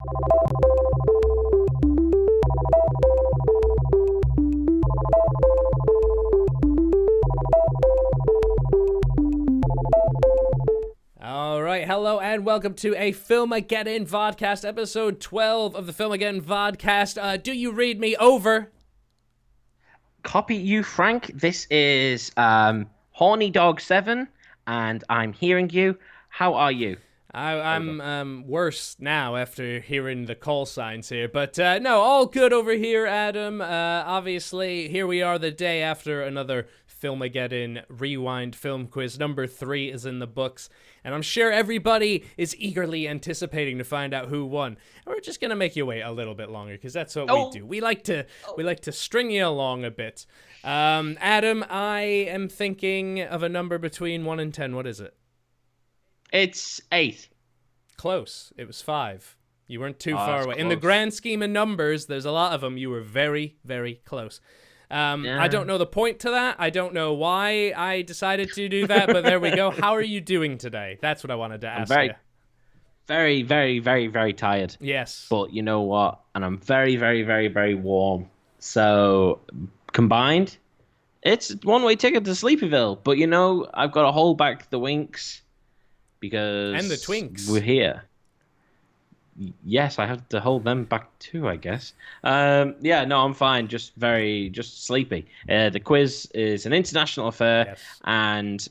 All right, hello and welcome to a Filmageddon Vodcast, episode 12 of the Filmageddon Vodcast. Do you read me over? Copy you, Frank. This is Horny Dog 7, and I'm hearing you. How are you? I'm worse now after hearing the call signs here, but no, all good over here, Adam. Obviously, here we are the day after another Filmageddon Rewind film quiz. Number 3 is in the books, and I'm sure everybody is eagerly anticipating to find out who won. And we're just gonna make you wait a little bit longer because that's what we do. We like to string you along a bit. Adam, I am thinking of a number between 1 and 10. What is it? It's 8. Close. It was 5. You weren't too far away. Close. In the grand scheme of numbers, there's a lot of them. You were very, very close. Yeah. I don't know the point to that. I don't know why I decided to do that, but there we go. How are you doing today? That's what I wanted to ask you. Very, very, very, very tired. Yes. But you know what? And I'm very, very, very, very warm. So, combined, it's one-way ticket to Sleepyville. But you know, I've got to hold back the winks because... And the twinks. We're here. Yes, I have to hold them back too, I guess. Yeah, no, I'm fine. Just sleepy. The quiz is an international affair, Yes. and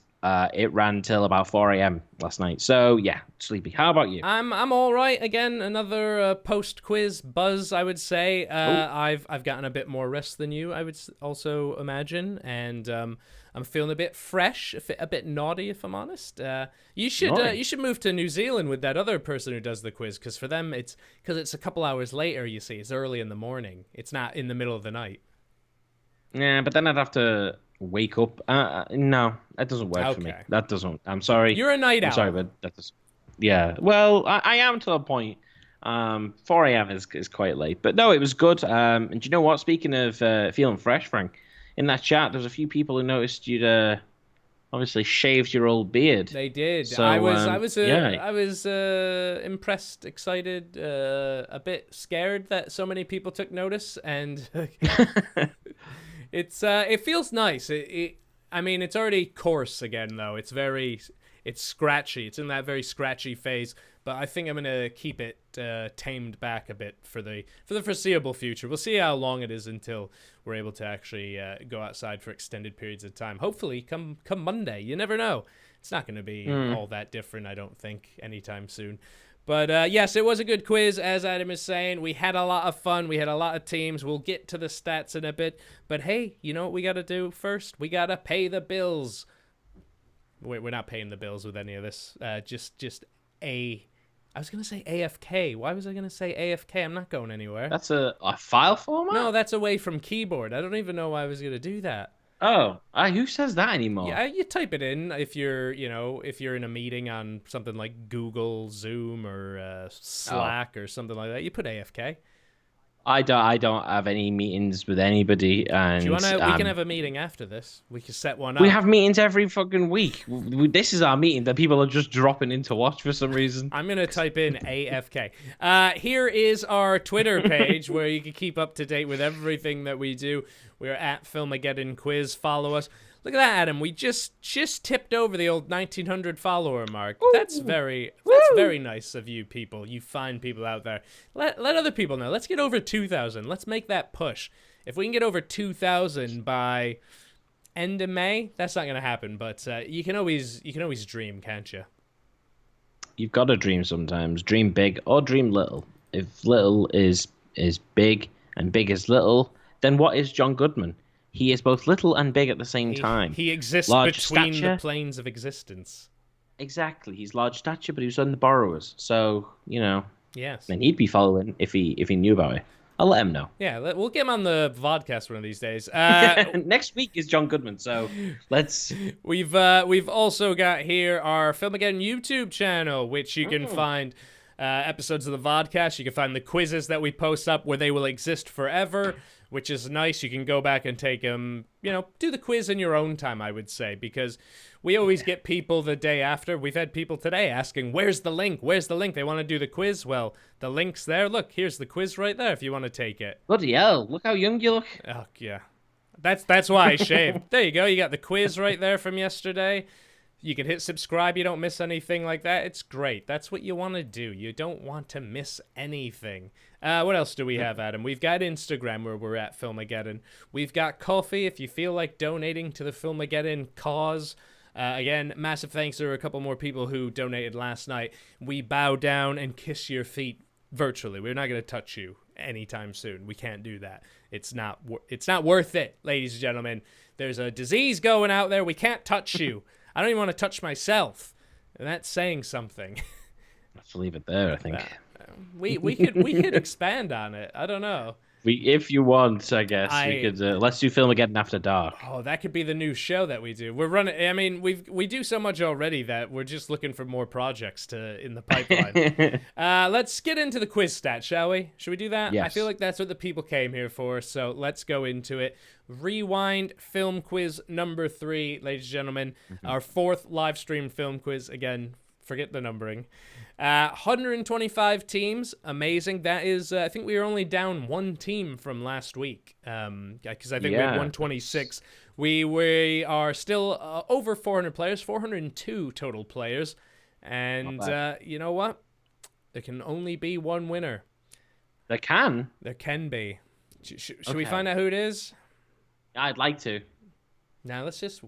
it ran till about 4 a.m. last night. So yeah, sleepy. How about you? I'm all right. Again, another post-quiz buzz, I would say. I've gotten a bit more rest than you, I would also imagine, and I'm feeling a bit fresh, a bit naughty, if I'm honest. You should move to New Zealand with that other person who does the quiz, because for them it's a couple hours later. You see, it's early in the morning. It's not in the middle of the night. Yeah, but then I'd have to wake up. No, that doesn't work for me. That doesn't. I'm sorry. You're a night owl. I'm sorry, but that doesn't. Yeah. Well, I am to a point. 4 a.m. is quite late, but no, it was good. And do you know what? Speaking of feeling fresh, Frank, in that chat, there's a few people who noticed you'd obviously shaved your old beard. They did. So, I was impressed, excited, a bit scared that so many people took notice, and it feels nice. I mean, it's already coarse again though. It's scratchy. It's in that very scratchy phase. But I think I'm gonna keep it tamed back a bit for the foreseeable future. We'll see how long it is until we're able to actually go outside for extended periods of time. Hopefully, come Monday. You never know. It's not going to be all that different, I don't think, anytime soon. But yes, it was a good quiz, as Adam is saying. We had a lot of fun. We had a lot of teams. We'll get to the stats in a bit. But hey, you know what we got to do first? We got to pay the bills. Wait, we're not paying the bills with any of this. I was going to say AFK. Why was I going to say AFK? I'm not going anywhere. That's a file format? No, that's away from keyboard. I don't even know why I was going to do that. Oh, who says that anymore? Yeah, you type it in if you're in a meeting on something like Google, Zoom, or Slack or something like that. You put AFK. I don't have any meetings with anybody. And do you wanna? We can have a meeting after this. We can set one up. We have meetings every fucking week. This is our meeting that people are just dropping in to watch for some reason. I'm gonna type in AFK. Here is our Twitter page where you can keep up to date with everything that we do. We're at Filmageddon Quiz. Follow us. Look at that, Adam. We just tipped over the old 1,900 follower mark. Ooh. That's very nice of you people. You fine people out there. Let other people know. Let's get over 2,000. Let's make that push. If we can get over 2,000 by end of May, that's not going to happen. But you can always dream, can't you? You've got to dream sometimes. Dream big or dream little. If little is big and big is little, then what is John Goodman? He is both little and big at the same time. He exists large between stature. the planes of existence. Exactly. He's large stature, but he was on the borrowers. So, you know. Yes. Then he'd be following if he knew about it. I'll let him know. Yeah, we'll get him on the vodcast one of these days. Next week is John Goodman, so let's... We've also got here our Filmageddon YouTube channel, which you can find episodes of the Vodcast. You can find the quizzes that we post up where they will exist forever, which is nice. You can go back and take them, do the quiz in your own time, I would say, because we always get people the day after. We've had people today asking, where's the link? Where's the link? They want to do the quiz. Well, the link's there. Look, here's the quiz right there if you want to take it. Bloody hell, look how young you look. Oh, yeah. That's why I shaved. There you go. You got the quiz right there from yesterday. You can hit subscribe. You don't miss anything like that. It's great. That's what you want to do. You don't want to miss anything. What else do we have, Adam? We've got Instagram where we're at Filmageddon. We've got Coffee if you feel like donating to the Filmageddon cause. Again, massive thanks. There were a couple more people who donated last night. We bow down and kiss your feet virtually. We're not going to touch you anytime soon. We can't do that. It's not worth it, ladies and gentlemen. There's a disease going out there. We can't touch you. I don't even want to touch myself. And that's saying something. Let's leave it there, I think. We could expand on it. I don't know. If you want, I guess we could. Let's do Filmageddon After Dark. Oh, that could be the new show that we do. We're running. I mean, we do so much already that we're just looking for more projects in the pipeline. Let's get into the quiz stats, shall we? Should we do that? Yes. I feel like that's what the people came here for. So let's go into it. Rewind film quiz number 3, ladies and gentlemen. Our 4th live stream film quiz. Again, forget the numbering. 125 teams, amazing. That is, I think we were only down 1 team from last week. Because I think we had 126. We are still over 400 players, 402 total players, and you know what? There can only be one winner. There can be. Should we find out who it is? I'd like to. Now let's just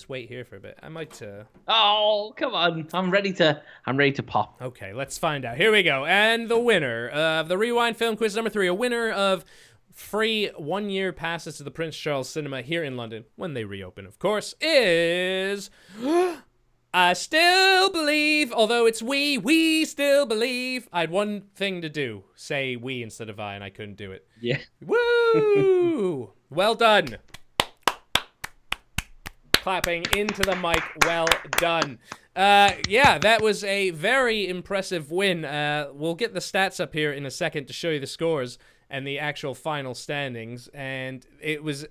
wait here for a bit. I might. Oh, come on! I'm ready to pop. Okay, let's find out. Here we go. And the winner of the Rewind Film Quiz number 3, a winner of free 1-year passes to the Prince Charles Cinema here in London when they reopen, of course, is I still believe. Although it's we still believe. I had one thing to do: say we instead of I, and I couldn't do it. Yeah. Woo! Well done. Clapping into the mic. Well done. That was a very impressive win. We'll get the stats up here in a second to show you the scores and the actual final standings. And it was,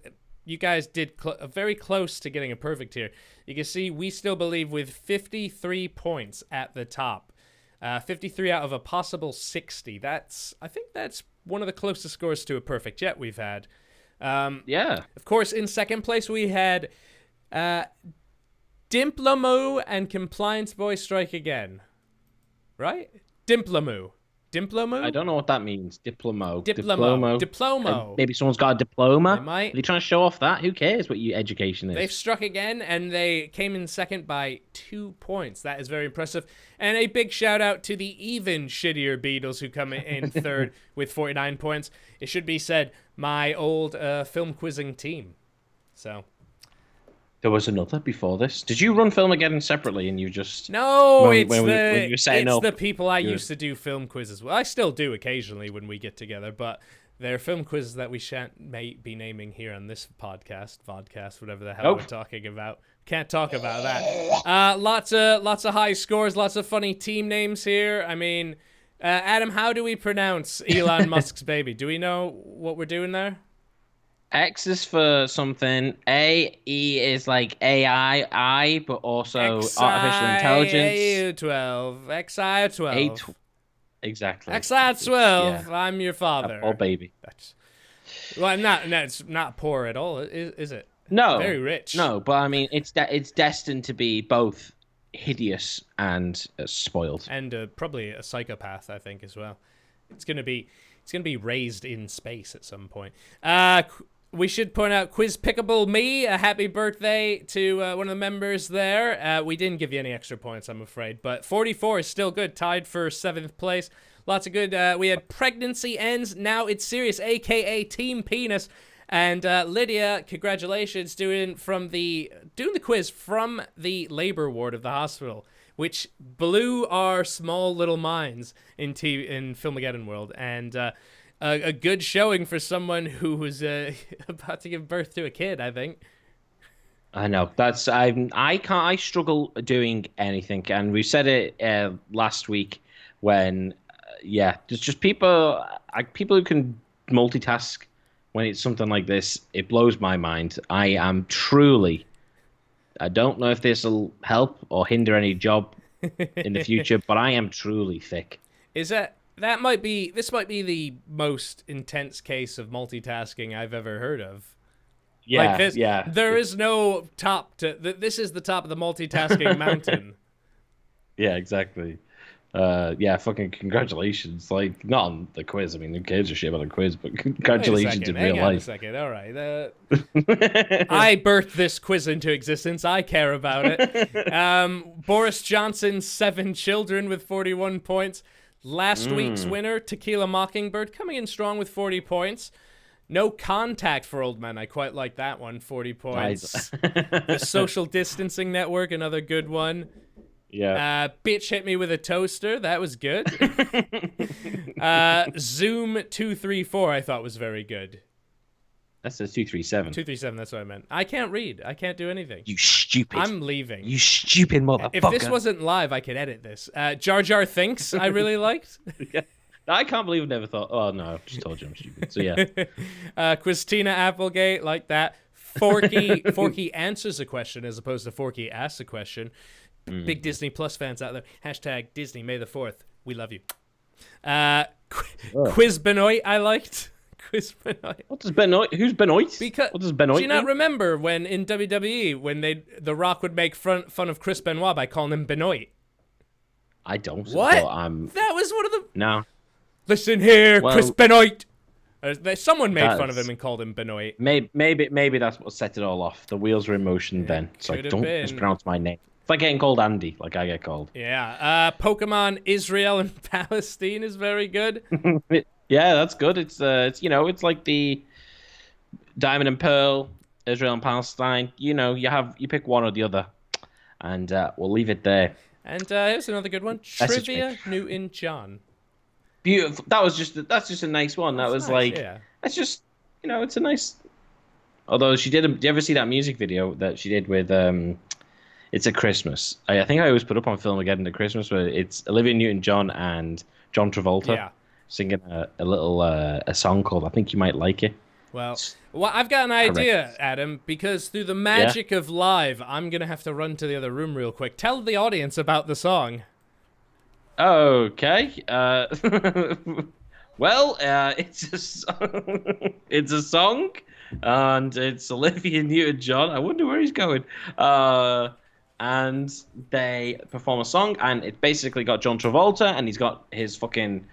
you guys did very close to getting a perfect here. You can see we still believe with 53 points at the top. 53 out of a possible 60. I think that's one of the closest scores to a perfect yet we've had. Of course, in second place we had Dimplamoo and Compliance Boy Strike Again. Right? Dimplamoo. I don't know what that means. Diplomo. Diplomo. Maybe someone's got a diploma. They might. Are they trying to show off that? Who cares what your education is? They've struck again, and they came in second by 2 points. That is very impressive. And a big shout out to the even shittier Beatles who come in third with 49 points. It should be said, my old film quizzing team. So... There was another before this. Did you run Filmageddon separately and you just... No, it's the the people I used to do film quizzes. Well, I still do occasionally when we get together, but they're film quizzes that we shan't be naming here on this vodcast, whatever the hell we're talking about. Can't talk about that. Lots of high scores, lots of funny team names here. I mean, Adam, how do we pronounce Elon Musk's baby? Do we know what we're doing there? X is for something. E is like AI, but also artificial intelligence. XI12. Exactly. XI12. Yeah. I'm your father. Oh, baby. Well, it's not poor at all, is it? No. Very rich. No, but I mean, it's destined to be both hideous and spoiled. And probably a psychopath, I think, as well. It's gonna be raised in space at some point. We should point out Quiz Pickable Me. A happy birthday to one of the members there. We didn't give you any extra points, I'm afraid, but 44 is still good. Tied for 7th place. Lots of good. We had Pregnancy Ends. Now It's Serious, aka Team Penis. And Lydia, congratulations, doing the quiz from the labor ward of the hospital, which blew our small little minds in Filmageddon world, and a good showing for someone who was about to give birth to a kid, I think. I know I struggle doing anything, and we said it last week, when there's just people who can multitask when it's something like this. It blows my mind. I don't know if this will help or hinder any job in the future, but I am truly thick. Is that might be this might be the most intense case of multitasking I've ever heard of. Yeah, like this, yeah. There is no top to. This is the top of the multitasking mountain. Yeah, exactly. Fucking congratulations. Like, not on the quiz. I mean, who cares a shit about a quiz, but congratulations in real Hang on a life. second. All right. I birthed this quiz into existence. I care about it. Boris Johnson, 7 children with 41 points. Last week's winner, Tequila Mockingbird, coming in strong with 40 points. No Contact for Old Men. I quite like that one, 40 points. The Social Distancing Network, another good one. Yeah. Bitch Hit Me with a Toaster. That was good. Zoom 234 I thought was very good. That's a 237. 237, that's what I meant. I can't read. I can't do anything. You stupid. I'm leaving. You stupid motherfucker. If this wasn't live, I could edit this. Jar Jar Thinks I really liked. Yeah. I can't believe I've never thought. Oh, no, I've just told you I'm stupid. So, yeah. Christina Applegate, like that. Forky answers a question as opposed to Forky asks a question. Big Disney Plus fans out there. Hashtag Disney, May the 4th. We love you. Quiz Benoit, I liked. Quiz Benoit. What does Benoit? Who's Benoit? Because, what does Benoit do you not mean? remember when in WWE, when The Rock would make fun of Chris Benoit by calling him Benoit? I don't. What? That was one of the... No. Listen here, Chris Benoit. Someone made fun of him and called him Benoit. Maybe that's what set it all off. The wheels were in motion then. It's like, don't mispronounce my name. It's like getting called Andy, like I get called. Yeah. Pokemon Israel and Palestine is very good. Yeah, that's good. It's like the Diamond and Pearl, Israel and Palestine. You pick one or the other, and we'll leave it there. And here's another good one: Trivia Newton John. Beautiful. That's just a nice one. That's nice, That's just it's a nice. Although she did. Do you ever see that music video that she did with It's a Christmas? I think I always put up on Filmageddon at Christmas where it's Olivia Newton-John and John Travolta singing a little a song called I Think You Might Like It. Well, I've got an idea, Adam, because through the magic of live, I'm going to have to run to the other room real quick. Tell the audience about the song. Okay. It's a song, and it's Olivia Newton-John. I wonder where he's going. And they perform a song, and it basically got John Travolta, and he's got his fucking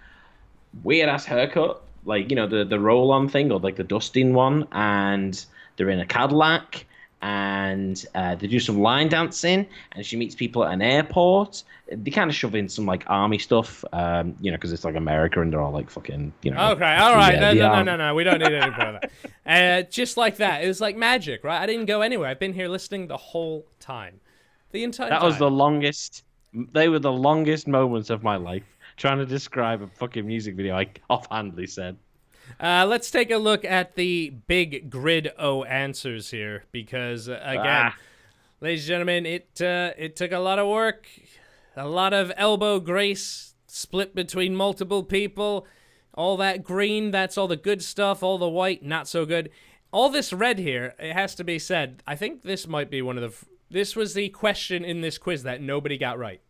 weird-ass haircut, like, the roll-on thing, or like the dusting one, and they're in a Cadillac, and they do some line dancing, and she meets people at an airport. They kind of shove in some like army stuff, because it's like America and they're all like fucking, Okay, all right, no, we don't need any more of that. Just like that, it was like magic, right? I didn't go anywhere. I've been here listening the whole time, the entire time. That was the longest. They were the longest moments of my life trying to describe a fucking music video. I offhandedly said. Let's take a look at the big grid O answers here, because again, ladies and gentlemen, it took a lot of work, a lot of elbow grace, split between multiple people. All that green, that's all the good stuff. All the white, not so good. All this red here, it has to be said, I think this might be one of the... This was the question in this quiz that nobody got right.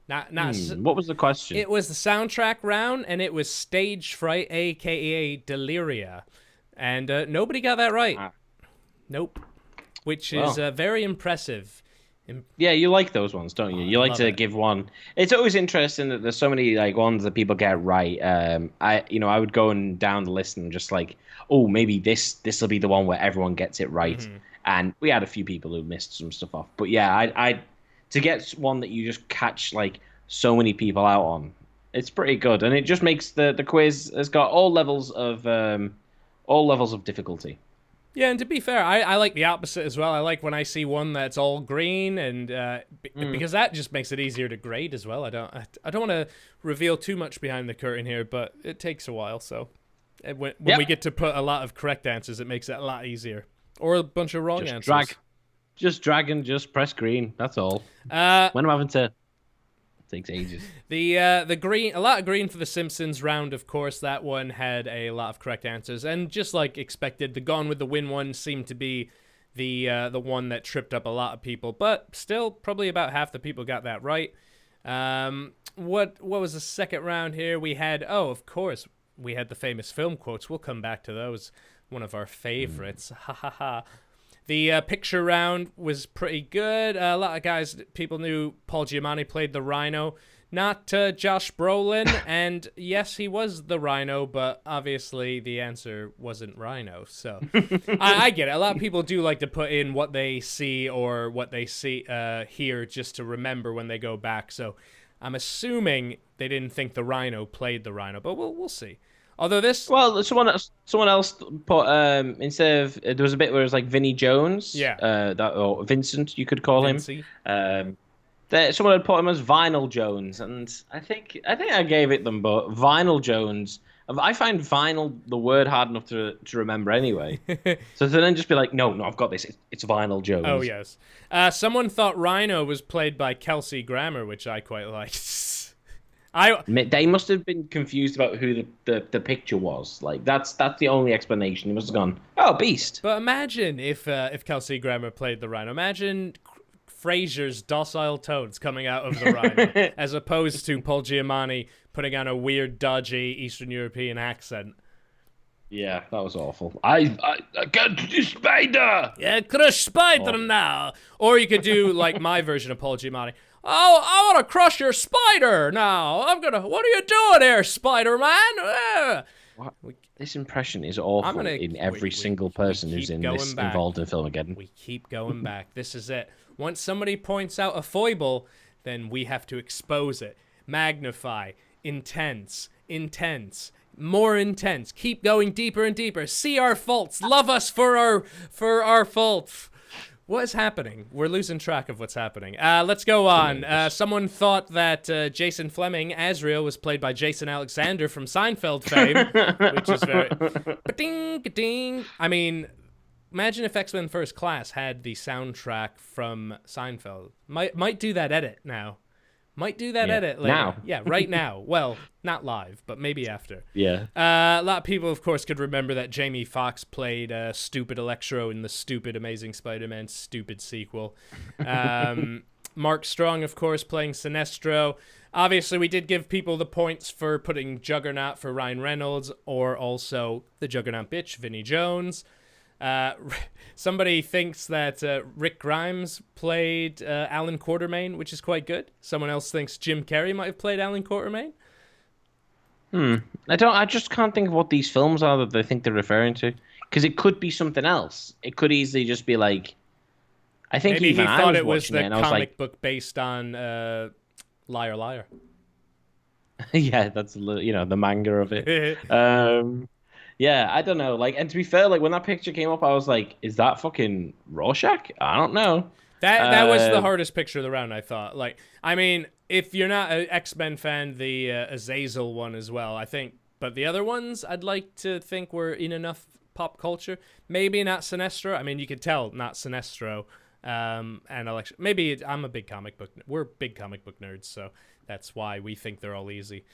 What was the question? It was the soundtrack round, and it was Stage Fright, a.k.a. Deliria. And nobody got that right. Nope. Which is very impressive. Yeah, you like those ones, don't you? You like to give one. It's always interesting that there's so many like ones that people get right. I would go down the list and just like, oh, maybe this will be the one where everyone gets it right. Mm-hmm. And we had a few people who missed some stuff off. But yeah, I to get one that you just catch like so many people out on, it's pretty good, and it just makes the quiz has got all levels of difficulty. Yeah, and to be fair, I like the opposite as well. I like when I see one that's all green, and because that just makes it easier to grade as well. I don't want to reveal too much behind the curtain here, but it takes a while. So when we get to put a lot of correct answers, it makes it a lot easier. Or a bunch of wrong answers. Just drag and just press green. That's all. When I'm having to takes ages. The green, a lot of green for the Simpsons round, of course. That one had a lot of correct answers, and just like expected, the Gone with the Wind one seemed to be the one that tripped up a lot of people, but still, probably about half the people got that right. What was the second round here? We had, of course, we had the famous film quotes. We'll come back to those. One of our favorites. Ha ha ha. The picture round was pretty good. A lot of people knew Paul Giamatti played the Rhino, not Josh Brolin. And yes, he was the Rhino, but obviously the answer wasn't Rhino. So I get it. A lot of people do like to put in what they see or what they hear just to remember when they go back. So I'm assuming they didn't think the Rhino played the Rhino, but we'll see. Although someone else put instead of there was a bit where it was like Vinnie Jones, or Vincent, you could call Vincy. him. Someone had put him as Vinyl Jones, and I think I gave it them, but Vinyl Jones. I find vinyl the word hard enough to remember anyway. So to then just be like, no, I've got this. It's Vinyl Jones. Oh yes. Someone thought Rhino was played by Kelsey Grammer, which I quite liked. They must have been confused about who the picture was. Like that's the only explanation. He must have gone, oh, Beast. But imagine if Kelsey Grammer played the Rhino. Imagine Frasier's docile tones coming out of the Rhino, as opposed to Paul Giamatti putting on a weird, dodgy Eastern European accent. Yeah, that was awful. I got the spider. Yeah, crush spider now. Or you could do like my version of Paul Giamatti. Oh, I want to crush your spider now. What are you doing here, Spider-Man? This impression is awful in every single person who's involved in Filmageddon. We keep going back. This is it. Once somebody points out a foible, then we have to expose it. Magnify. Intense. More intense. Keep going deeper and deeper. See our faults. Love us for our faults. What is happening? We're losing track of what's happening. Let's go on. Someone thought that Jason Fleming, Azrael, was played by Jason Alexander from Seinfeld fame, which is very... Ba-ding, ga-ding. I mean, imagine if X-Men First Class had the soundtrack from Seinfeld. Might do that edit now. Might do that edit later. Now. Yeah, right now. Well, not live, but maybe after. Yeah. A lot of people, of course, could remember that Jamie Foxx played stupid Electro in the stupid Amazing Spider-Man stupid sequel. Mark Strong, of course, playing Sinestro. Obviously, we did give people the points for putting Juggernaut for Ryan Reynolds, or also the Juggernaut bitch, Vinnie Jones. Somebody thinks that Rick Grimes played Alan Quatermain, which is quite good. Someone else thinks Jim Carrey might have played Alan Quatermain. I just can't think of what these films are that they think they're referring to, because it could be something else. It could easily just be like, I think maybe even he I thought was it was watching the it and comic book based on Liar Liar. Yeah, that's the manga of it. Yeah, I don't know. Like, and to be fair, like when that picture came up, I was like, "Is that fucking Rorschach?" I don't know. That was the hardest picture of the round, I thought. Like, I mean, if you're not an X-Men fan, the Azazel one as well, I think. But the other ones, I'd like to think were in enough pop culture. Maybe not Sinestro. I mean, you could tell not Sinestro. And Alexa. Maybe I'm a big comic book. We're big comic book nerds, so that's why we think they're all easy.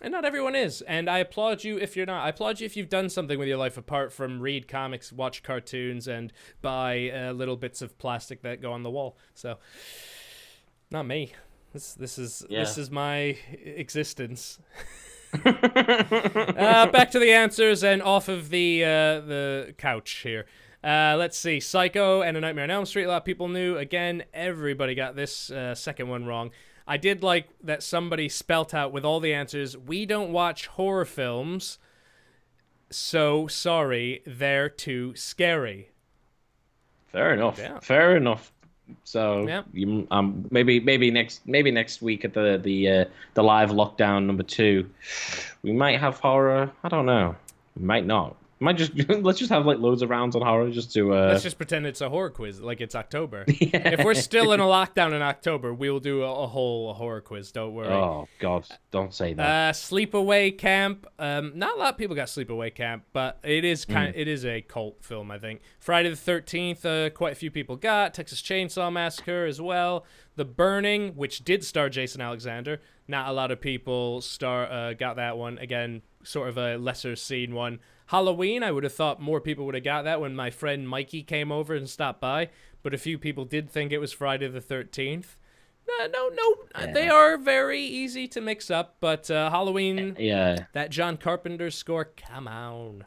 And not everyone is. And I applaud you if you're not. I applaud you if you've done something with your life apart from read comics, watch cartoons, and buy little bits of plastic that go on the wall. So, not me. This is my existence. Back to the answers and off of the couch here. Let's see. Psycho and A Nightmare on Elm Street. A lot of people knew. Again, everybody got this second one wrong. I did like that somebody spelt out with all the answers, we don't watch horror films, so sorry, they're too scary. Fair enough. Yeah. Fair enough. So yeah. Maybe next week at the live lockdown number 2, we might have horror. I don't know. We might not. Let's just have like loads of rounds on horror just to. Let's just pretend it's a horror quiz, like it's October. Yeah. If we're still in a lockdown in October, we'll do a whole horror quiz. Don't worry. Oh God, don't say that. Sleepaway Camp. Not a lot of people got Sleepaway Camp, but it is it is a cult film, I think. Friday the 13th. Quite a few people got Texas Chainsaw Massacre as well. The Burning, which did star Jason Alexander. Not a lot of people got that one. Again, sort of a lesser seen one. Halloween, I would have thought more people would have got that when my friend Mikey came over and stopped by, but a few people did think it was Friday the 13th. No, Yeah. they are very easy to mix up, but Halloween, Yeah. that John Carpenter score, come on.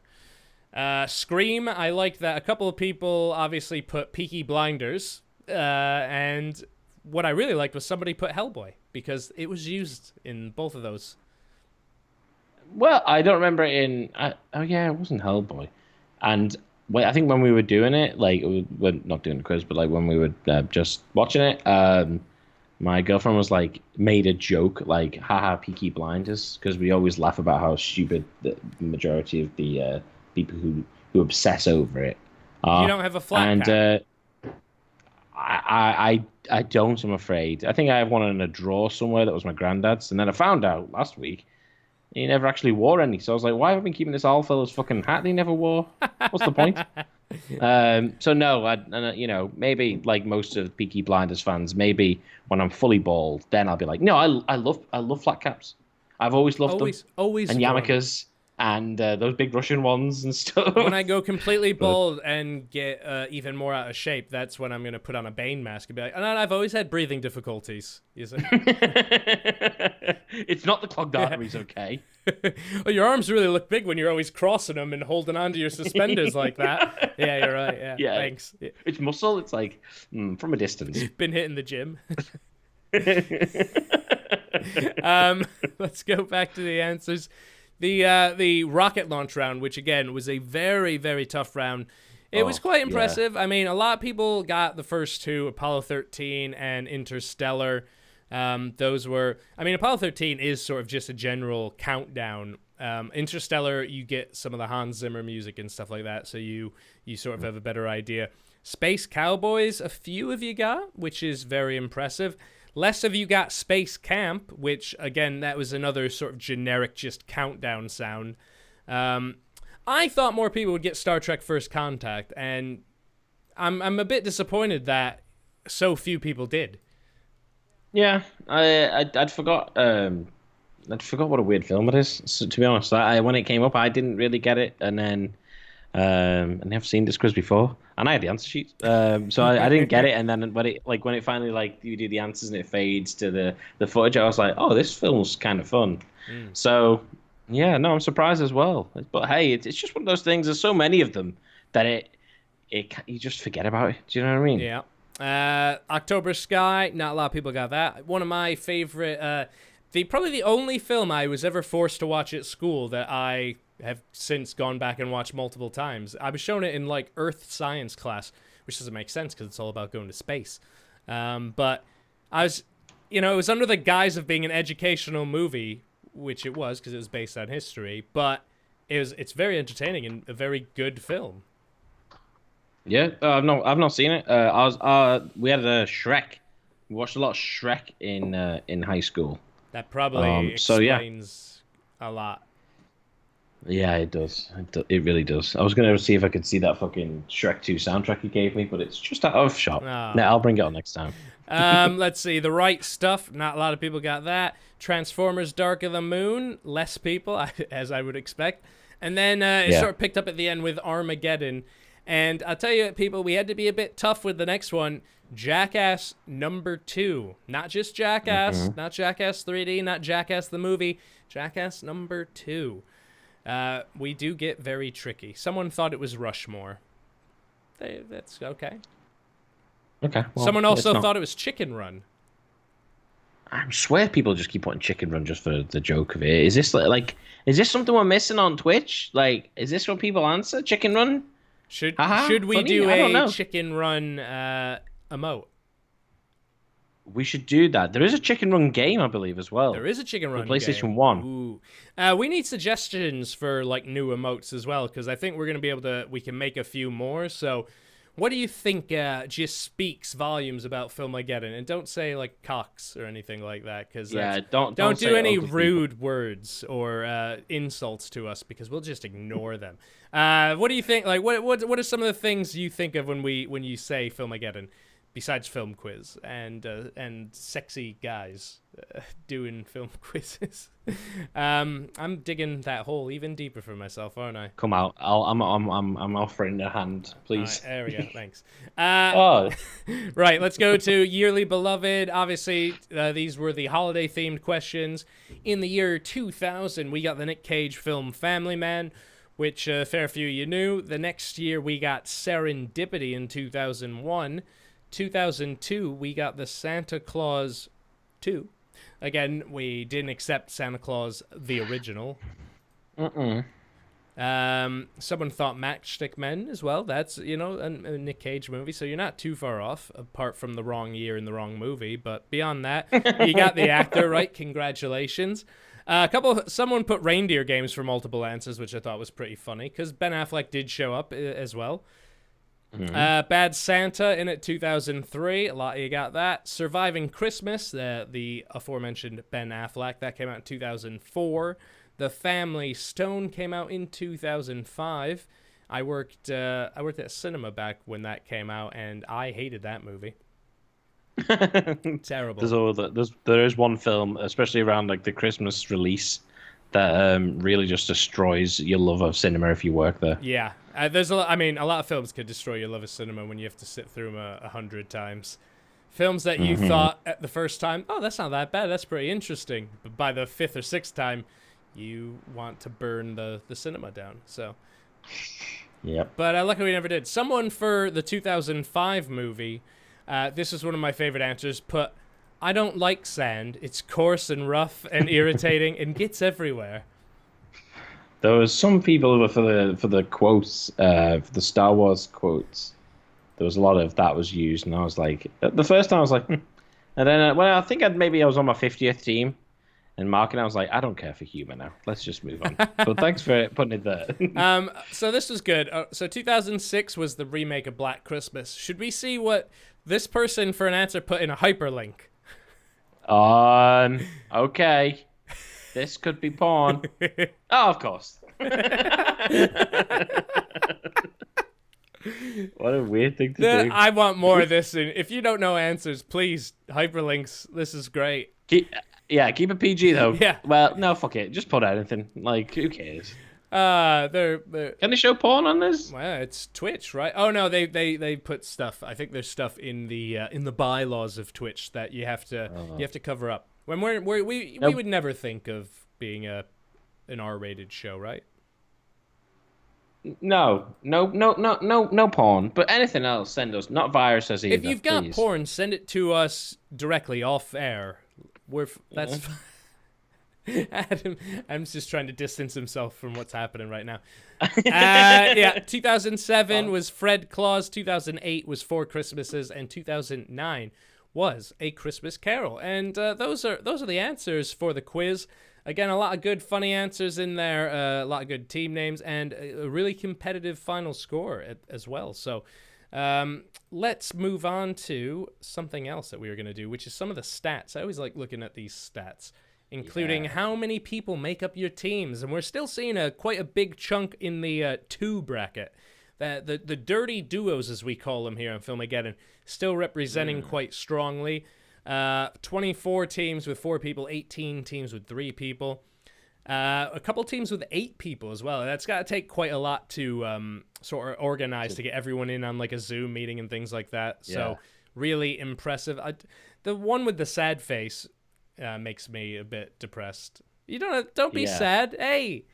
Scream, I like that. A couple of people obviously put Peaky Blinders, and what I really liked was somebody put Hellboy, because it was used in both of those. Well, I don't remember it in. Oh yeah, it wasn't Hellboy, and I think when we were doing it, like we're not doing the quiz, but like when we were just watching it, my girlfriend was like made a joke like, "Haha, Peaky Blinders," because we always laugh about how stupid the majority of the people who obsess over it are. You don't have a flat and cap. I don't. I'm afraid. I think I have one in a drawer somewhere that was my granddad's, and then I found out last week he never actually wore any. So I was like, why have I been keeping this old fella's fucking hat that he never wore? What's the point? So no, you know, maybe like most of the Peaky Blinders fans, maybe when I'm fully bald, then I'll be like, no, I love flat caps. I've always loved them. Always. And yarmulkes and those big Russian ones and stuff. When I go completely bald and get even more out of shape, that's when I'm going to put on a Bane mask and be like, and I've always had breathing difficulties. You see? It's not the clogged arteries, okay? Well, your arms really look big when you're always crossing them and holding onto your suspenders like that. Yeah, you're right. Yeah. Thanks. It's muscle. It's like from a distance. Been hitting the gym. Let's go back to the answers. The rocket launch round, which again was a very, very tough round. It was quite impressive. Yeah. I mean, a lot of people got the first two, Apollo 13 and Interstellar. Those were, I mean, Apollo 13 is sort of just a general countdown. Interstellar, you get some of the Hans Zimmer music and stuff like that, so you sort of have a better idea. Space Cowboys, a few of you got, which is very impressive. Less of you got Space Camp, which, again, that was another sort of generic just countdown sound. I thought more people would get Star Trek First Contact, and I'm a bit disappointed that so few people did. Yeah, I'd forgot what a weird film it is. So, to be honest, when it came up, I didn't really get it, and then and I've seen this quiz before, and I had the answer sheet, so I didn't get it. And then when it finally like you do the answers and it fades to the footage, I was like, oh, this film's kind of fun. So yeah, no, I'm surprised as well. But hey, it's just one of those things. There's so many of them that you just forget about it. Do you know what I mean? Yeah. October Sky, not a lot of people got that. One of my favorite, probably the only film I was ever forced to watch at school that I have since gone back and watched multiple times. I was shown it in like Earth Science class, which doesn't make sense because it's all about going to space. But I was, it was under the guise of being an educational movie, which it was because it was based on history, but it's very entertaining and a very good film. Yeah, I've not seen it. We had a Shrek. We watched a lot of Shrek in high school. That probably explains a lot. Yeah, it does. It really does. I was going to see if I could see that fucking Shrek 2 soundtrack you gave me, but it's just out of shop. Oh. No, I'll bring it on next time. Let's see. The Right Stuff. Not a lot of people got that. Transformers Dark of the Moon. Less people, as I would expect. And then it sort of picked up at the end with Armageddon. And I'll tell you, people, we had to be a bit tough with the next one. Jackass number 2. Not just Jackass, not Jackass 3D, not Jackass the movie. Jackass number 2. We do get very tricky. Someone thought it was Rushmore. That's okay. Okay. Well, someone also thought it was Chicken Run. I swear people just keep putting Chicken Run just for the joke of it. Is this is this something we're missing on Twitch? Like, is this what people answer? Chicken Run? Should we do a Chicken Run emote? We should do that. There is a Chicken Run game, I believe, as well. There is a Chicken Run PlayStation game. 1. Ooh. We need suggestions for like new emotes as well, because I think we're going to be able to. We can make a few more. So, what do you think just speaks volumes about Filmageddon? And don't say like cocks or anything like that, because don't do any rude words or insults to us, because we'll just ignore them. What do you think? Like, what are some of the things you think of when you say Filmageddon? besides film quiz and sexy guys doing film quizzes. I'm digging that hole even deeper for myself, aren't I? Come out. I'm offering a hand, please. All right, there we go. Thanks. Oh, Right, let's go to Yearly Beloved. Obviously, these were the holiday-themed questions. In the year 2000, we got the Nick Cage film Family Man, which a fair few of you knew. The next year, we got Serendipity in 2001. 2002, we got the Santa Claus 2. Again, we didn't accept Santa Claus the original. Someone thought Matchstick Men as well. That's, a Nick Cage movie, so you're not too far off, apart from the wrong year and the wrong movie. But beyond that, you got the actor right. Congratulations. Someone put Reindeer Games for multiple answers, which I thought was pretty funny, because Ben Affleck did show up as well. Bad Santa in it 2003. A lot of you got that. Surviving Christmas, the aforementioned Ben Affleck, that came out in 2004. The Family Stone came out in 2005. I worked at cinema back when that came out, and I hated that movie. Terrible. There is one film, especially around like the Christmas release, that really just destroys your love of cinema if you work there. Yeah, there's a lot. I mean, a lot of films could destroy your love of cinema when you have to sit through them 100 times. Films that you thought at the first time, oh, that's not that bad, that's pretty interesting, but by the 5th or 6th time, you want to burn the cinema down. So, yep. But luckily we never did. Someone for the 2005 movie, this is one of my favorite answers, put, I don't like sand. It's coarse and rough and irritating and gets everywhere. There was some people for the quotes, for the Star Wars quotes. There was a lot of that was used, and I was like, the first time I was like, And then I think I was on my 50th team, and marking, I was like, I don't care for humor now. Let's just move on. But thanks for putting it there. So this was good. So 2006 was the remake of Black Christmas. Should we see what this person for an answer put in a hyperlink? Okay. This could be porn. Oh, of course. What a weird thing to do. I want more of this. And if you don't know answers, please, hyperlinks. This is great. Keep it PG, though. Yeah. Well, no, fuck it. Just put anything. Like, who cares? They're Can they show porn on this? Well, it's Twitch, right? Oh no, they put stuff. I think there's stuff in the bylaws of Twitch that you have to cover up. When we would never think of being an R-rated show, right? No porn. But anything else, send us. Not viruses either. If you've got please. porn, send it to us directly off air. That's. Adam's just trying to distance himself from what's happening right now. 2007 was Fred Claus, 2008 was Four Christmases, and 2009 was A Christmas Carol. And those are the answers for the quiz. Again, a lot of good, funny answers in there, a lot of good team names, and a really competitive final score as well. So let's move on to something else that we were going to do, which is some of the stats. I always like looking at these stats, including how many people make up your teams. And we're still seeing quite a big chunk in the 2 bracket. The dirty duos, as we call them here on Filmageddon, still representing quite strongly. 24 teams with 4 people, 18 teams with 3 people. A couple teams with 8 people as well. That's got to take quite a lot to sort of organize to get everyone in on like a Zoom meeting and things like that. Yeah. So really impressive. The one with the sad face makes me a bit depressed. You don't be sad. Hey,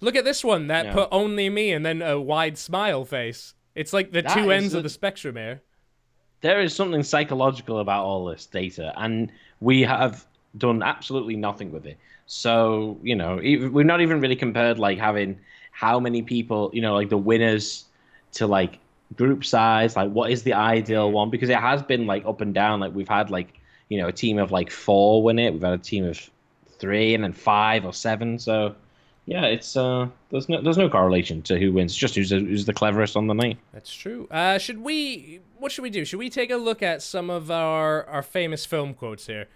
look at this one that put only me and then a wide smile face. It's like the two ends of the spectrum here. There is something psychological about all this data, and we have done absolutely nothing with it. So, we've not even really compared like having how many people, like the winners to like group size, like what is the ideal one, because it has been like up and down. Like we've had like a team of like 4 win it, we've had a team of 3 and then 5 or 7. So yeah, it's there's no correlation to who wins, just who's the cleverest on the night. That's true. What should we do? Should we take a look at some of our famous film quotes here?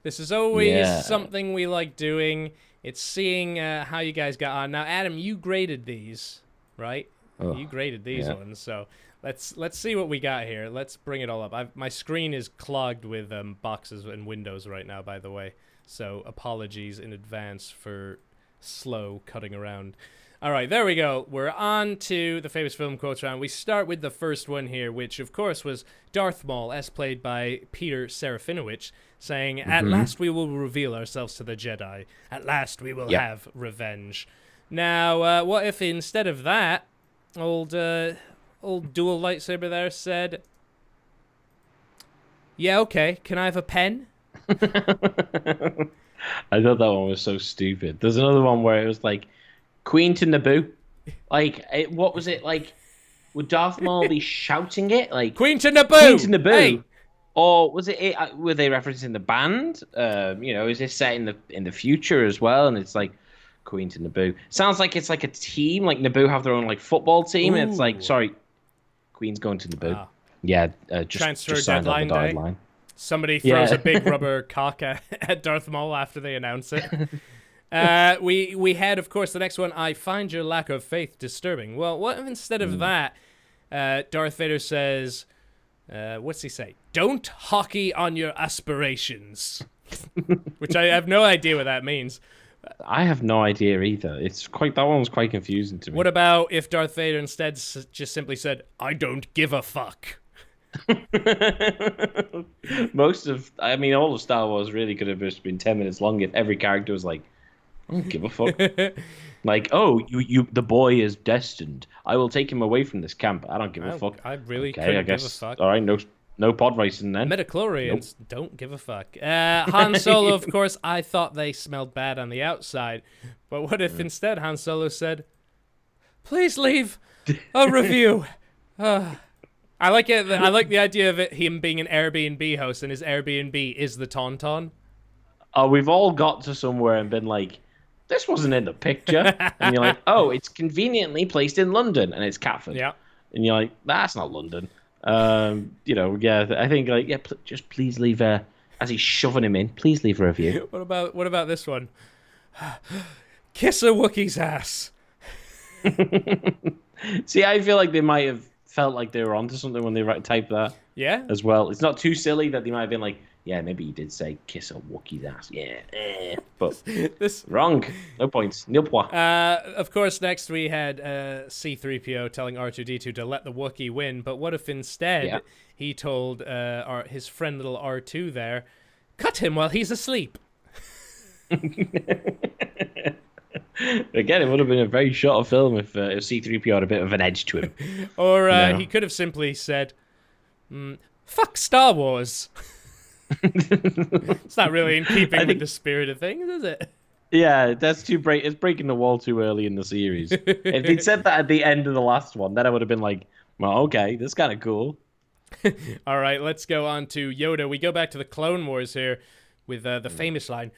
This is always something we like doing. It's seeing how you guys got on. Now, Adam, you graded these, right? Oh, you graded these ones, so Let's see what we got here. Let's bring it all up. My screen is clogged with boxes and windows right now, by the way. So apologies in advance for slow cutting around. All right, there we go. We're on to the famous film quotes round. We start with the first one here, which of course was Darth Maul, as played by Peter Serafinowicz, saying, "At last we will reveal ourselves to the Jedi. At last we will have revenge." Now, what if instead of that, old dual lightsaber there said, "Yeah, okay, can I have a pen?" I thought that one was so stupid. There's another one where it was like, Queen to Naboo. Like, what was it like? Would Darth Maul be shouting it like Queen to Naboo? Queen to Naboo? Hey! Or was it? Were they referencing the band? Is this set in the future as well? And it's like Queen to Naboo. Sounds like it's like a team. Like Naboo have their own like football team, and it's like, sorry, Queen's going to Naboo. Yeah, transfer just signed on the deadline dotted day. line. Somebody throws a big rubber cock at Darth Maul after they announce it. We had, of course, the next one. "I find your lack of faith disturbing." Well, what if instead of that, Darth Vader says, what's he say? "Don't hockey on your aspirations," which I have no idea what that means. I have no idea either. That one was quite confusing to me. What about if Darth Vader instead just simply said, "I don't give a fuck"? All of Star Wars really could have just been 10 minutes long if every character was like, "I don't give a fuck." Like, "Oh, the boy is destined. I will take him away from this camp. I don't give a fuck." I really couldn't give a fuck. All right, no pod racing then. Metachlorians don't give a fuck. Han Solo, of course, "I thought they smelled bad on the outside." But what if instead Han Solo said, "Please leave a review"? I like it. I like the idea of him being an Airbnb host, and his Airbnb is the Tauntaun. Oh, we've all got to somewhere and been like, "This wasn't in the picture," and you're like, "Oh, it's conveniently placed in London, and it's Catford." Yeah, and you're like, "That's not London." I think just please leave as he's shoving him in. Please leave a review. What about this one? "Kiss a Wookiee's ass." See, I feel like they might have felt like they were onto something when they typed that. Yeah. As well, it's not too silly that they might have been like, "Yeah, maybe you did say kiss a Wookiee's ass." Yeah, but wrong. No points. Nil points. Of course, next we had C-3PO telling R2-D2 to let the Wookiee win. But what if instead he told his friend little R2 there, "Cut him while he's asleep"? Again, it would have been a very short film if C-3PO had a bit of an edge to him. Or he could have simply said, "Fuck Star Wars." It's not really in keeping with the spirit of things, is it? Yeah, that's it's breaking the wall too early in the series. If they'd said that at the end of the last one, then I would have been like, "Well, okay, that's kind of cool." All right, let's go on to Yoda. We go back to the Clone Wars here with the famous line,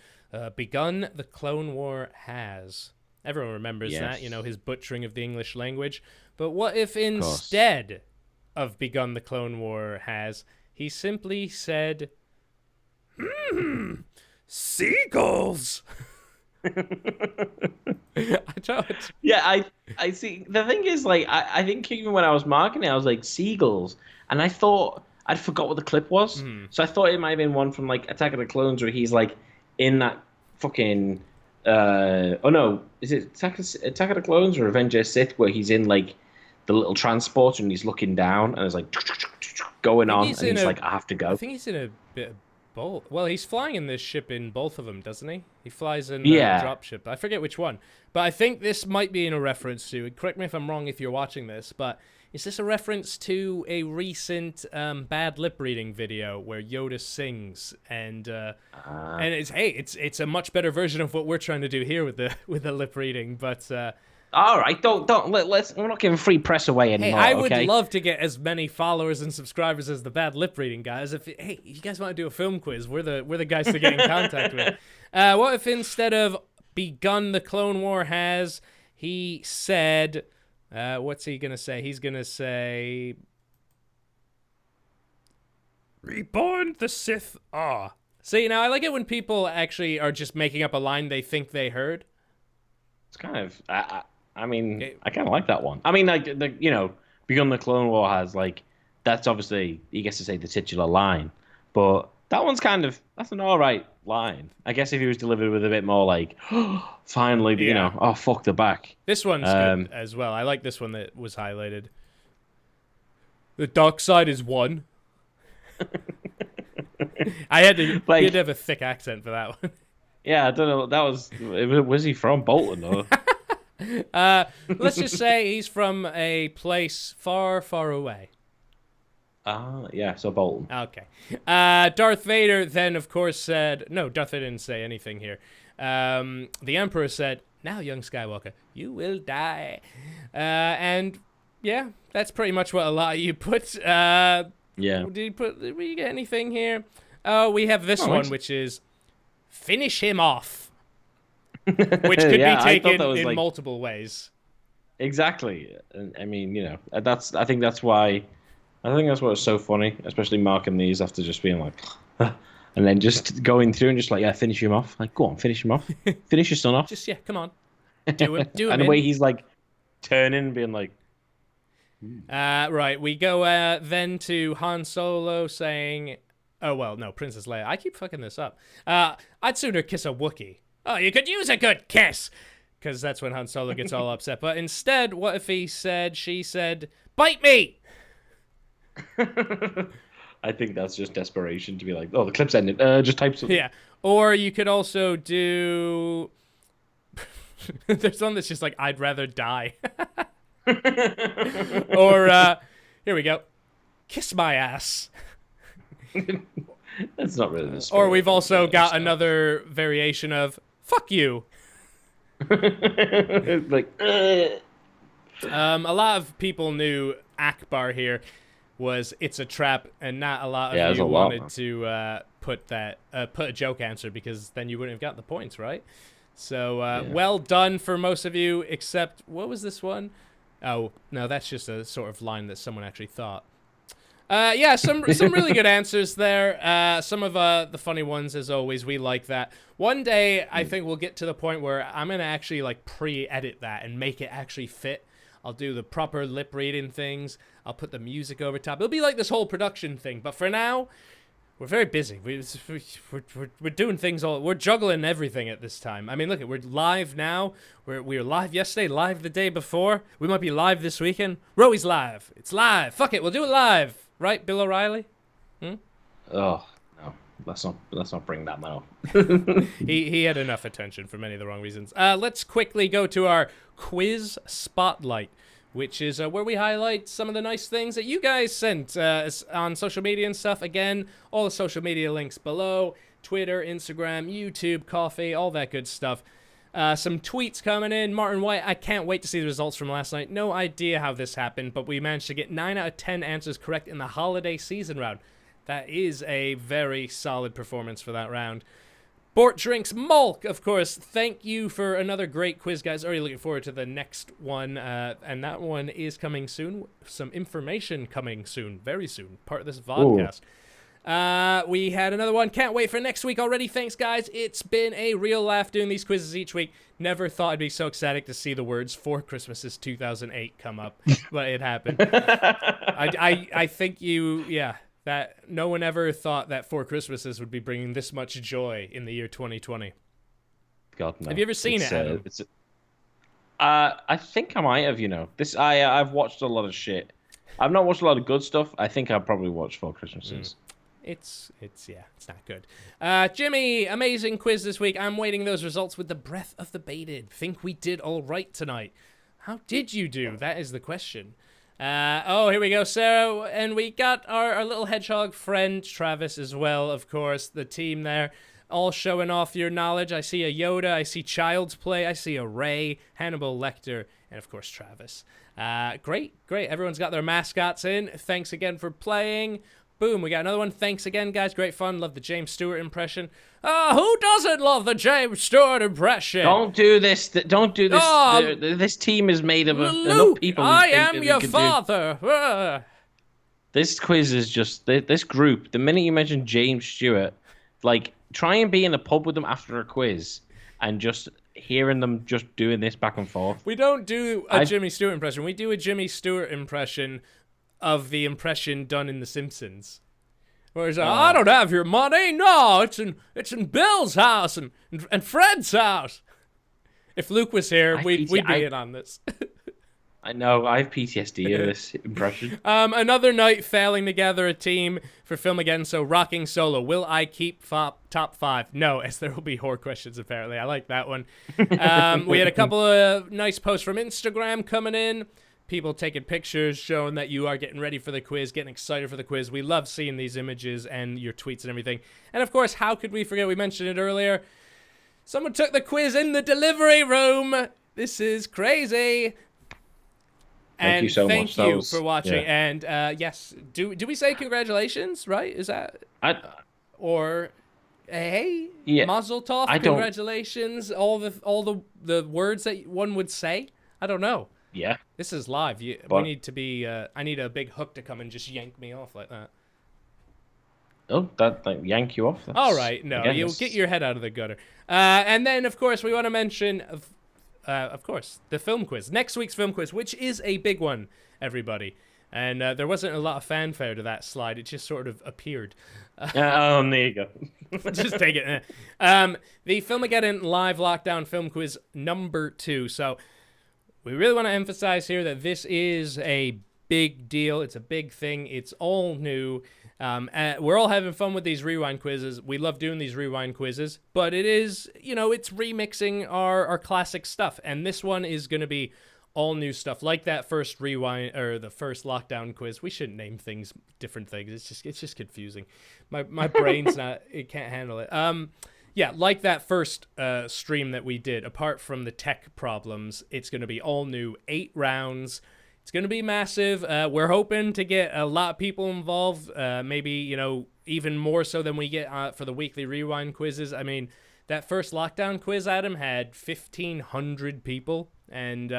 "Begun the Clone War has." Everyone remembers that, his butchering of the English language. But what if instead of "Begun the Clone War has," he simply said, "Seagulls"? I see. The thing is, like, I think even when I was marking it, I was like, "Seagulls," and I thought I'd forgot what the clip was. So I thought it might have been one from like Attack of the Clones where he's like in that fucking oh no, is it Attack of the Clones or Revenge of the Sith where he's in like the little transporter and he's looking down and it's like going on and he's like, "I have to go." I think he's in a bit of both. Well, he's flying in this ship in both of them, doesn't he? He flies in the dropship. I forget which one. But I think this might be in a reference to, correct me if I'm wrong if you're watching this, but is this a reference to a recent bad lip reading video where Yoda sings and it's a much better version of what we're trying to do here with the lip reading, but all right, we're not giving free press away anymore. Hey, I would love to get as many followers and subscribers as the bad lip reading guys. If you guys want to do a film quiz, we're the guys to get in contact with. What if instead of "Begun the Clone War has," he said, what's he gonna say? He's gonna say, "Reborn the Sith are." See, now I like it when people actually are just making up a line they think they heard. It's kind of, I kind of like that one. I mean, like Beyond the Clone War has like that's obviously he gets to say the titular line, but that one's that's an all right line. I guess if he was delivered with a bit more like, finally, Yeah. oh fuck the back. This one's good as well. I like this one that was highlighted. The dark side is one. I had to have a thick accent for that one. Yeah, I don't know. Was he from Bolton or? Let's just say he's from a place far, far away. Yeah, so Bolton. Okay. Darth Vader then, of course, said... No, Darth Vader didn't say anything here. The Emperor said, "Now, young Skywalker, you will die." And, yeah, that's pretty much what a lot of you put. Yeah. Did we get anything here? Oh, we have this one, which is, "Finish him off." Which could be taken in multiple ways. Exactly. I mean, I think that's why... I think that's what's so funny, especially marking these after just being like, and then just going through and just like, yeah, finish him off. Like, go on, finish him off. Finish your son off. Just, come on. Do him. And the way he's like turning, being like. Right, we go then to Han Solo saying, oh, well, no, Princess Leia. I keep fucking this up. I'd sooner kiss a Wookiee. Oh, you could use a good kiss. Because that's when Han Solo gets all upset. But instead, what if she said, "Bite me"? I think that's just desperation to be like, oh, the clip's ended. Just type something. Yeah. Or you could also do... There's one that's just like, "I'd rather die." Or, here we go. "Kiss my ass." That's not really the spirit. Or we've also got another variation of, "Fuck you." Like, a lot of people knew Akbar here was "It's a trap," and not a lot of you wanted to put a joke answer, because then you wouldn't have got the points, right? So well done for most of you, except what was this one? Oh no, that's just a sort of line that someone actually thought. Yeah, some really good answers there. Some of the funny ones, as always. We like that. One day, I think we'll get to the point where I'm gonna actually like pre-edit that and make it actually fit. I'll do the proper lip reading things. I'll put the music over top. It'll be like this whole production thing. But for now, we're very busy. We're doing things all. We're juggling everything at this time. I mean, look, we're live now. We were live yesterday, live the day before. We might be live this weekend. Roey's live. It's live. Fuck it, we'll do it live. Right, Bill O'Reilly? Oh no, let's not bring that man up. He had enough attention for many of the wrong reasons. Let's quickly go to our quiz spotlight, which is where we highlight some of the nice things that you guys sent on social media and stuff. Again, all the social media links below: Twitter, Instagram, YouTube, Coffee, all that good stuff. Some tweets coming in. Martin White, "I can't wait to see the results from last night. No idea how this happened, but we managed to get 9 out of 10 answers correct in the holiday season round." That is a very solid performance for that round. Bort Drinks Mulk, of course, thank you for another great quiz, guys. Already looking forward to the next one, and that one is coming soon. Some information coming soon, very soon, part of this vodcast. We had another one. "Can't wait for next week already. Thanks, guys. It's been a real laugh doing these quizzes each week. Never thought I'd be so ecstatic to see the words 4 Christmases 2008 come up, but it happened." I think that no one ever thought that 4 Christmases would be bringing this much joy in the year 2020. God, no. Have you ever seen it, Adam? I think I might have, I've watched a lot of shit. I've not watched a lot of good stuff. I think I've probably watched 4 Christmases. It's not good. Jimmy, amazing quiz this week. I'm waiting those results with the breath of the baited. Think we did all right tonight. How did you do? That is the question. Here we go, Sarah. And we got our little hedgehog friend, Travis, as well, of course. The team there, all showing off your knowledge. I see a Yoda. I see Child's Play. I see a Rey, Hannibal Lecter, and, of course, Travis. Great. Everyone's got their mascots in. Thanks again for playing. Boom, we got another one. Thanks again, guys. Great fun. Love the James Stewart impression. Who doesn't love the James Stewart impression? Don't do this. Don't do this. This team is made of enough people. I am your father. This quiz is just this group. The minute you mention James Stewart, like, try and be in a pub with them after a quiz and just hearing them just doing this back and forth. We don't do a Jimmy Stewart impression. We do a Jimmy Stewart impression of the impression done in The Simpsons. Where he's like, I don't have your money. No, it's in Bill's house and Fred's house. If Luke was here, we'd be in on this. I know, I have PTSD of this impression. Another night failing to gather a team for Filmageddon, so rocking solo. Will I keep top 5? No, as there will be horror questions, apparently. I like that one. We had a couple of nice posts from Instagram coming in. People taking pictures showing that you are getting ready for the quiz, getting excited for the quiz. We love seeing these images and your tweets and everything. And of course, how could we forget? We mentioned it earlier. Someone took the quiz in the delivery room. This is crazy. Thank you so much. Thank you for watching. Yeah. And yes, do we say congratulations? Right? Is that or hey, Mazel Tov? Congratulations! All the words that one would say. I don't know. Yeah, this is live. We need to be. I need a big hook to come and just yank me off like that. Oh, that yank you off? All right, no, you'll get your head out of the gutter. And then, of course, we want to mention, of course, the film quiz. Next week's film quiz, which is a big one, everybody. And there wasn't a lot of fanfare to that slide. It just sort of appeared. There you go. Just take it. The Filmageddon Live Lockdown Film Quiz number 2. So we really want to emphasize here that this is a big deal. It's a big thing. It's all new. We're all having fun with these rewind quizzes. We love doing these rewind quizzes, but it is, it's remixing our classic stuff. And this one is going to be all new stuff, like that first rewind or the first lockdown quiz. We shouldn't name things different things. It's just confusing. My brain's it can't handle it. Yeah, like that first stream that we did, apart from the tech problems, it's going to be all new, 8 rounds. It's going to be massive. We're hoping to get a lot of people involved, maybe, even more so than we get for the weekly rewind quizzes. I mean, that first lockdown quiz, Adam, had 1,500 people, and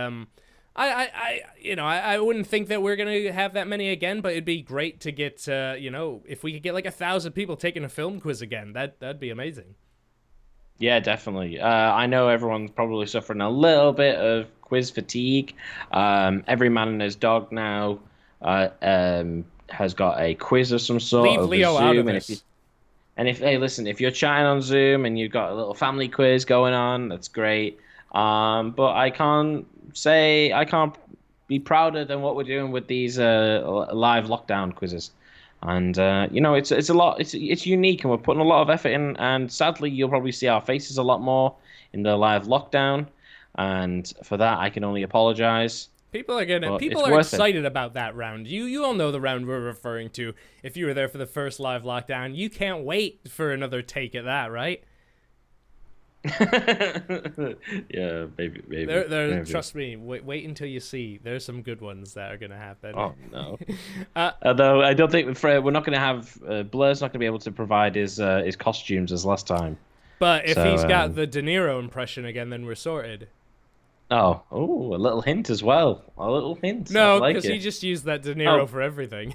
I wouldn't think that we're going to have that many again, but it'd be great to get, if we could get like 1,000 people taking a film quiz again, that'd be amazing. Yeah, definitely. I know everyone's probably suffering a little bit of quiz fatigue. Every man and his dog now has got a quiz of some sort. Leave Leo out of this. If you're chatting on Zoom and you've got a little family quiz going on, that's great. But I can't be prouder than what we're doing with these live lockdown quizzes. And it's a lot. It's unique, and we're putting a lot of effort in. And sadly, you'll probably see our faces a lot more in the live lockdown. And for that, I can only apologize. People are excited about that round. You all know the round we're referring to. If you were there for the first live lockdown, you can't wait for another take at that, right? Yeah, maybe. Trust me. Wait until you see. There's some good ones that are gonna happen. Oh no. Although I don't think we're not gonna have Blur's not gonna be able to provide his costumes as last time. But if he's got the De Niro impression again, then we're sorted. Oh, a little hint as well. A little hint. No, because he just used that De Niro for everything.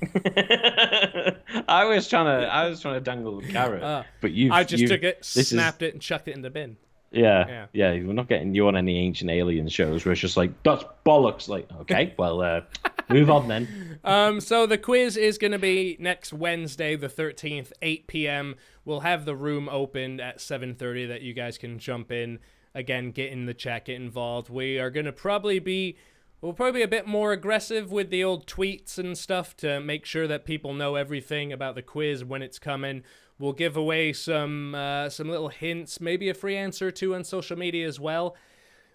I was trying to dangle the carrot, but I just took it, snapped it, and chucked it in the bin. Yeah. We're not getting you on any Ancient Alien shows where it's just like, that's bollocks. Like, okay, well, move on then. So the quiz is going to be next Wednesday, the 13th, 8 p.m. We'll have the room opened at 7:30 that you guys can jump in. Again, get in the chat, get involved. We are going to probably be a bit more aggressive with the old tweets and stuff to make sure that people know everything about the quiz when it's coming. We'll give away some little hints, maybe a free answer or two on social media as well.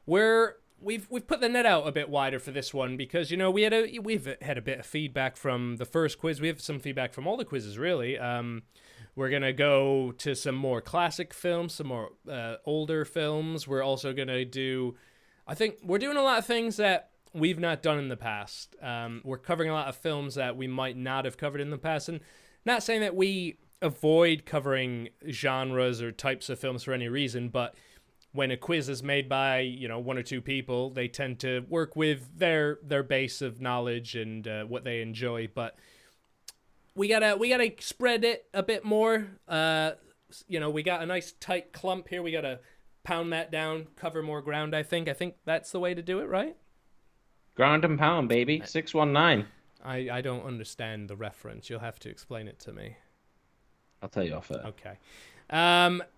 We've put the net out a bit wider for this one because we've had a bit of feedback from the first quiz. We have some feedback from all the quizzes really. We're going to go to some more classic films, some more older films. We're also going to I think we're doing a lot of things that we've not done in the past. We're covering a lot of films that we might not have covered in the past. And not saying that we avoid covering genres or types of films for any reason, but when a quiz is made by, one or two people, they tend to work with their base of knowledge and what they enjoy. But we gotta spread it a bit more. We got a nice tight clump here. We gotta pound that down, cover more ground. I think that's the way to do it, right? Ground and pound, baby. 619. I don't understand the reference. You'll have to explain it to me. I'll tell you off air. Okay.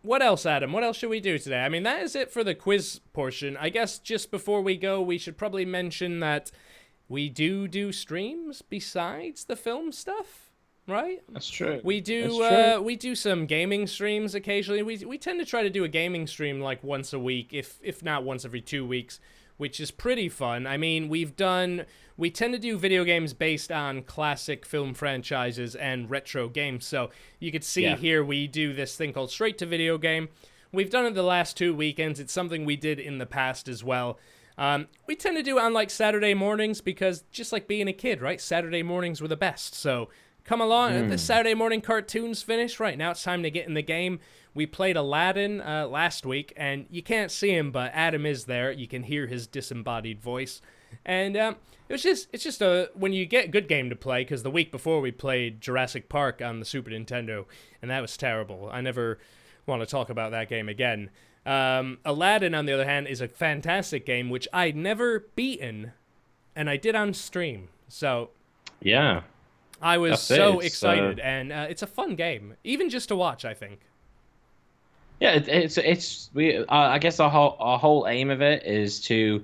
What else, Adam? What else should we do today? I mean, that is it for the quiz portion. I guess just before we go, we should probably mention that we do streams besides the film stuff, right? That's true. We do some gaming streams occasionally. We tend to try to do a gaming stream like once a week, if not once every 2 weeks, which is pretty fun. I mean, we tend to do video games based on classic film franchises and retro games. So you could see here we do this thing called Straight to Video Game. We've done it the last 2 weekends. It's something we did in the past as well. We tend to do it on like Saturday mornings because just like being a kid, right? Saturday mornings were the best. So come along. The Saturday morning cartoons finished. Right now it's time to get in the game. We played Aladdin last week, and you can't see him, but Adam is there. You can hear his disembodied voice. And it's just when you get a good game to play, because the week before we played Jurassic Park on the Super Nintendo, and that was terrible. I never want to talk about that game again. Aladdin, on the other hand, is a fantastic game, which I'd never beaten, and I did on stream. So yeah, I was so excited, and it's a fun game, even just to watch, I think. Yeah, I guess our whole aim of it is to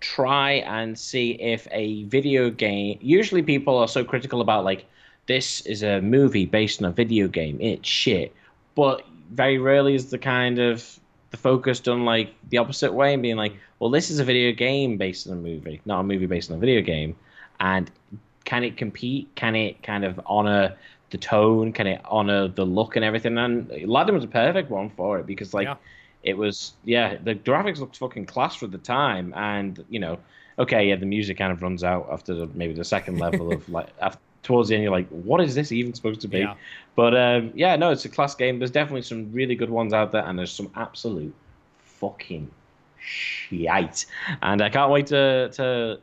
try and see if a video game. Usually, people are so critical about like this is a movie based on a video game. It's shit, but very rarely is the focus done like the opposite way and being like, well, this is a video game based on a movie, not a movie based on a video game, and can it compete? Can it kind of honor the tone? Can it honor the look and everything? And Aladdin was a perfect one for it because it was, the graphics looked fucking class for the time. And, the music kind of runs out after maybe the second level of towards the end, you're like, what is this even supposed to be? Yeah. But no, it's a class game. There's definitely some really good ones out there, and there's some absolute fucking shite. And I can't wait to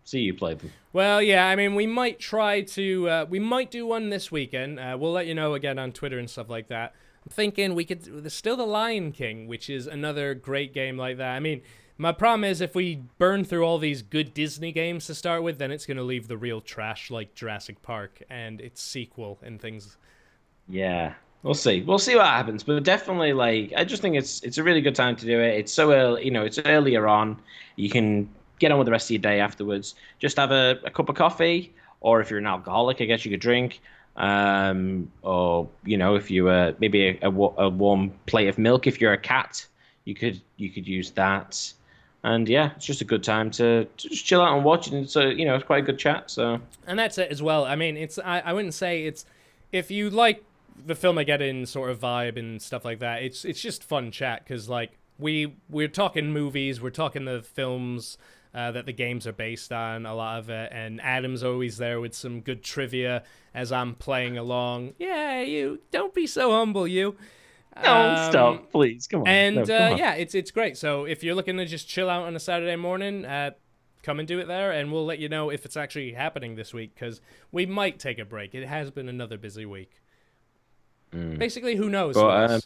see you play them. Well, yeah, I mean, we might do one this weekend. We'll let you know again on Twitter and stuff like that. I'm thinking there's still The Lion King, which is another great game like that. I mean, my problem is if we burn through all these good Disney games to start with, then it's going to leave the real trash like Jurassic Park and its sequel and things. Yeah, we'll see. We'll see what happens. But definitely, I just think it's a really good time to do it. It's so early, it's earlier on. You can get on with the rest of your day afterwards. Just have a cup of coffee, or if you're an alcoholic, I guess you could drink. Or if you maybe a warm plate of milk. If you're a cat, you could use that. And yeah, it's just a good time to just chill out and watch it. And so it's quite a good chat. So and that's it as well. I mean, I wouldn't say it's if you like the Filmageddon sort of vibe and stuff like that. It's just fun chat because we're talking movies, we're talking the films that the games are based on, a lot of it, and Adam's always there with some good trivia as I'm playing along. Yeah, you don't be so humble, you. No, stop, please, come on. And come on. yeah, it's great. So if you're looking to just chill out on a Saturday morning, come and do it there, and we'll let you know if it's actually happening this week because we might take a break. It has been another busy week. Basically, who knows? But,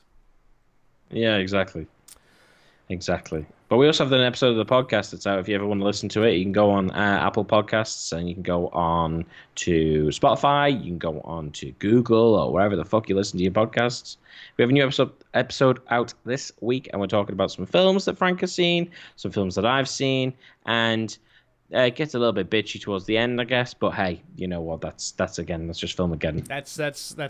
yeah, exactly. But we also have an episode of the podcast that's out. If you ever want to listen to it, you can go on Apple Podcasts, and you can go on to Spotify. You can go on to Google or wherever the fuck you listen to your podcasts. We have a new episode out this week, and we're talking about some films that Frank has seen, some films that I've seen, and it gets a little bit bitchy towards the end, I guess. But hey, you know what? That's just Filmageddon. That's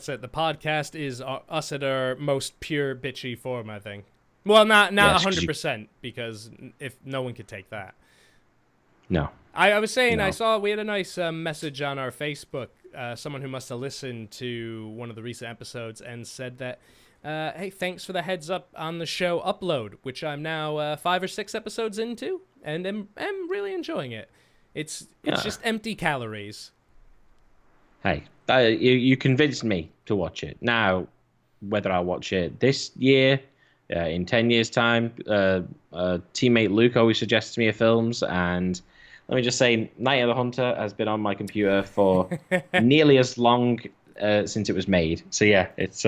it. The podcast is us at our most pure bitchy form, I think. Well, not 100%, because if no one could take that. No. I was saying, I saw we had a nice message on our Facebook, someone who must have listened to one of the recent episodes and said that, hey, thanks for the heads up on the show upload, which I'm now 5 or 6 episodes into, and am really enjoying it. It's just empty calories. Hey, you convinced me to watch it. Now, whether I watch it this year... in 10 years' time, teammate Luke always suggests me films, and let me just say, Night of the Hunter has been on my computer for nearly as long since it was made. So yeah, it's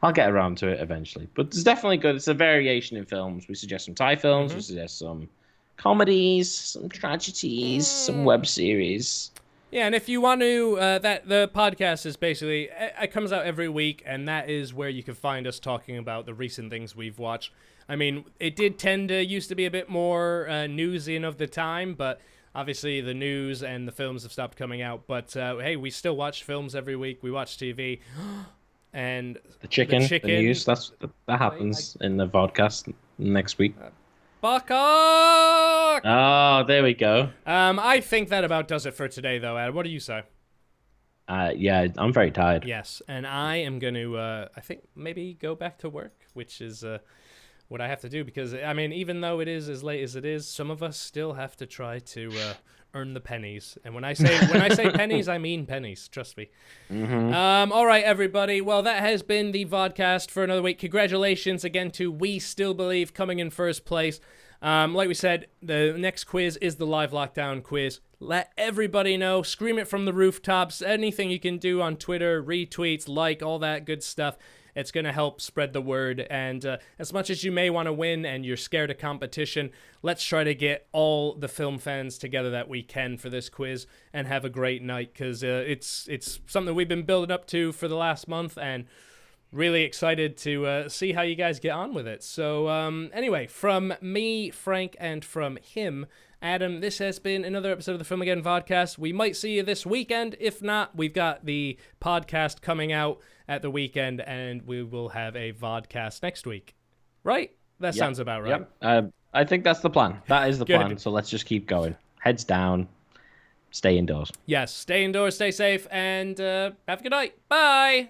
I'll get around to it eventually. But it's definitely good. It's a variation in films. We suggest some Thai films. We suggest some comedies, some tragedies, some web series. Yeah, and if you want to, that the podcast is basically it comes out every week, and that is where you can find us talking about the recent things we've watched. I mean, it did tend to used to be a bit more newsy of the time, but obviously the news and the films have stopped coming out. But hey, we still watch films every week. We watch TV, and the chicken, the news. That happens in the vodcast next week. Baka! Oh, there we go. I think that about does it for today, though, Ed. What do you say? Yeah, I'm very tired. Yes, and I am going to, I think, maybe go back to work, which is what I have to do, because, I mean, even though it is as late as it is, some of us still have to try to earn the pennies. And when I say pennies, I mean pennies. Trust me. All right, everybody. Well, that has been the Vodcast for another week. Congratulations again to We Still Believe coming in first place. Like we said, the next quiz is the live lockdown quiz. Let everybody know. Scream it from the rooftops. Anything you can do on Twitter, retweets, like, all that good stuff. It's going to help spread the word. And as much as you may want to win and you're scared of competition, let's try to get all the film fans together that we can for this quiz and have a great night, because it's something we've been building up to for the last month, and really excited to see how you guys get on with it. So anyway, from me, Frank, and from him, Adam, this has been another episode of the Filmageddon Vodcast. We might see you this weekend. If not, we've got the podcast coming out at the weekend, and we will have a vodcast next week. Right? That sounds about right. Yep. I think that's the plan. That is the plan. So let's just keep going. Heads down. Stay indoors. Yes, stay indoors, stay safe, and have a good night. Bye!